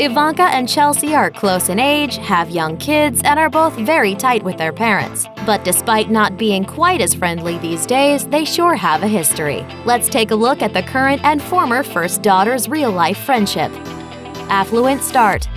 Ivanka and Chelsea are close in age, have young kids, and are both very tight with their parents. But despite not being quite as friendly these days, they sure have a history. Let's take a look at the current and former first daughter's real-life friendship. Affluent start.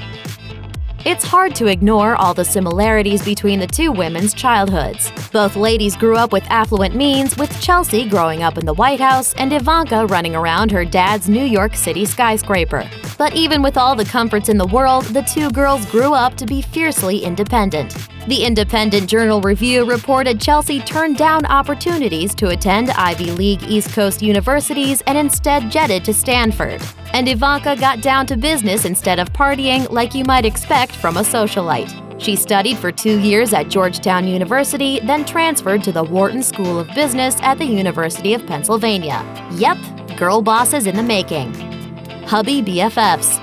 It's hard to ignore all the similarities between the two women's childhoods. Both ladies grew up with affluent means, with Chelsea growing up in the White House and Ivanka running around her dad's New York City skyscraper. But even with all the comforts in the world, the two girls grew up to be fiercely independent. The Independent Journal-Review reported Chelsea turned down opportunities to attend Ivy League East Coast universities and instead jetted to Stanford. And Ivanka got down to business instead of partying like you might expect from a socialite. She studied for 2 years at Georgetown University, then transferred to the Wharton School of Business at the University of Pennsylvania. Yep, girl bosses in the making. Hubby BFFs.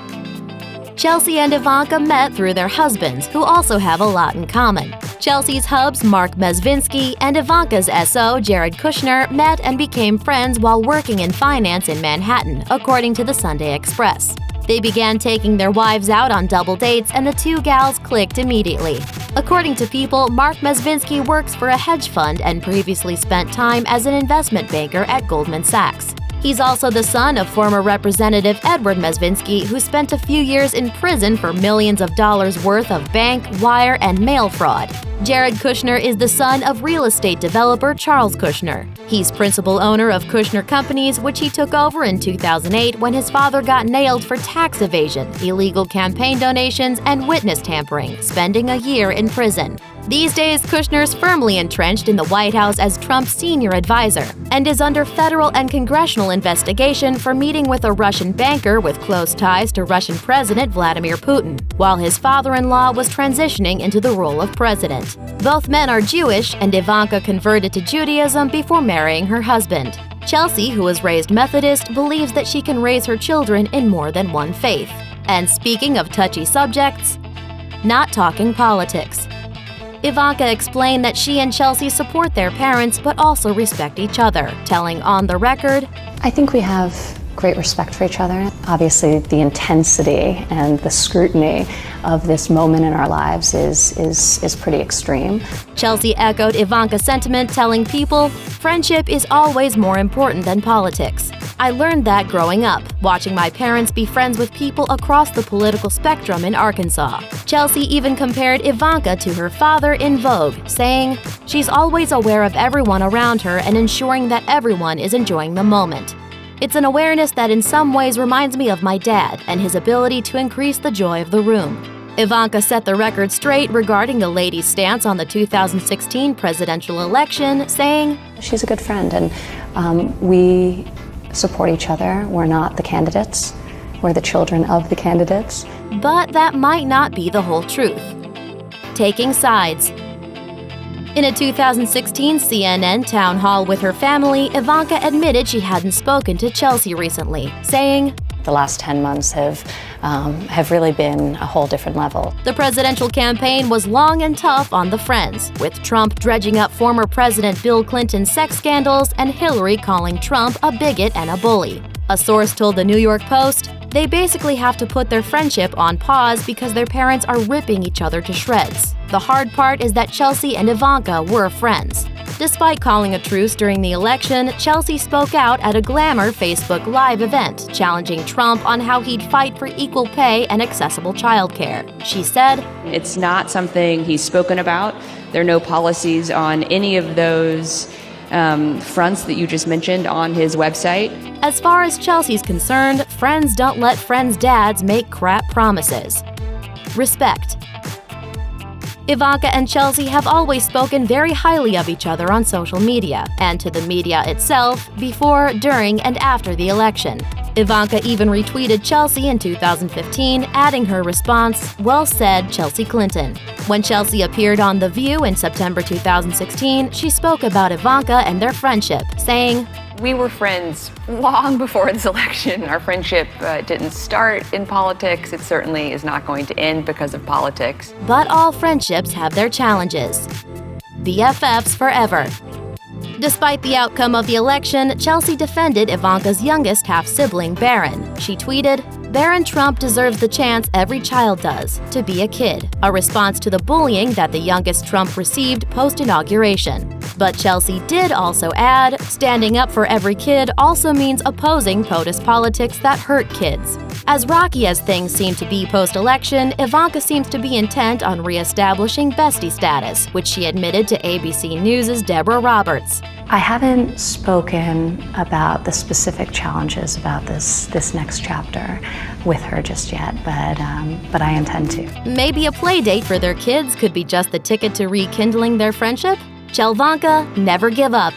Chelsea and Ivanka met through their husbands, who also have a lot in common. Chelsea's hubs, Mark Mezvinsky, and Ivanka's SO, Jared Kushner, met and became friends while working in finance in Manhattan, according to the Sunday Express. They began taking their wives out on double dates, and the two gals clicked immediately. According to People, Mark Mezvinsky works for a hedge fund and previously spent time as an investment banker at Goldman Sachs. He's also the son of former Representative Edward Mezvinsky, who spent a few years in prison for millions of dollars worth of bank, wire, and mail fraud. Jared Kushner is the son of real estate developer Charles Kushner. He's principal owner of Kushner Companies, which he took over in 2008 when his father got nailed for tax evasion, illegal campaign donations, and witness tampering, spending a year in prison. These days, Kushner's firmly entrenched in the White House as Trump's senior advisor and is under federal and congressional investigation for meeting with a Russian banker with close ties to Russian President Vladimir Putin, while his father-in-law was transitioning into the role of president. Both men are Jewish, and Ivanka converted to Judaism before marrying her husband. Chelsea, who was raised Methodist, believes that she can raise her children in more than one faith. And speaking of touchy subjects, not talking politics. Ivanka explained that she and Chelsea support their parents but also respect each other, telling On the Record, I think we have great respect for each other. Obviously, the intensity and the scrutiny of this moment in our lives is pretty extreme. Chelsea echoed Ivanka's sentiment, telling People, friendship is always more important than politics. I learned that growing up, watching my parents be friends with people across the political spectrum in Arkansas. Chelsea even compared Ivanka to her father in Vogue, saying, she's always aware of everyone around her and ensuring that everyone is enjoying the moment. It's an awareness that in some ways reminds me of my dad and his ability to increase the joy of the room. Ivanka set the record straight regarding the ladies' stance on the 2016 presidential election, saying, she's a good friend and we support each other. We're not the candidates. We're the children of the candidates. But that might not be the whole truth. Taking sides. In a 2016 CNN town hall with her family, Ivanka admitted she hadn't spoken to Chelsea recently, saying, the last 10 months have really been a whole different level. The presidential campaign was long and tough on the friends, with Trump dredging up former President Bill Clinton's sex scandals and Hillary calling Trump a bigot and a bully. A source told the New York Post, they basically have to put their friendship on pause because their parents are ripping each other to shreds. The hard part is that Chelsea and Ivanka were friends. Despite calling a truce during the election, Chelsea spoke out at a Glamour Facebook Live event, challenging Trump on how he'd fight for equal pay and accessible childcare. She said, it's not something he's spoken about. There are no policies on any of those fronts that you just mentioned on his website. As far as Chelsea's concerned, friends don't let friends' dads make crap promises. Respect. Ivanka and Chelsea have always spoken very highly of each other on social media and to the media itself before, during, and after the election. Ivanka even retweeted Chelsea in 2015, adding her response, "Well said, Chelsea Clinton." When Chelsea appeared on The View in September 2016, she spoke about Ivanka and their friendship, saying, we were friends long before this election. Our friendship didn't start in politics. It certainly is not going to end because of politics. But all friendships have their challenges. BFFs forever. Despite the outcome of the election, Chelsea defended Ivanka's youngest half-sibling, Barron. She tweeted, Barron Trump deserves the chance every child does, to be a kid, a response to the bullying that the youngest Trump received post-inauguration. But Chelsea did also add, standing up for every kid also means opposing POTUS politics that hurt kids. As rocky as things seem to be post-election, Ivanka seems to be intent on re-establishing bestie status, which she admitted to ABC News' Deborah Roberts. I haven't spoken about the specific challenges about this next chapter with her just yet, but I intend to. Maybe a play date for their kids could be just the ticket to rekindling their friendship? Chelvanka, never give up.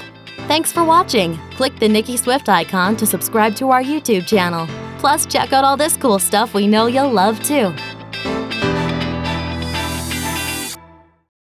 Thanks for watching. Click the Nicki Swift icon to subscribe to our YouTube channel. Plus, check out all this cool stuff we know you'll love too.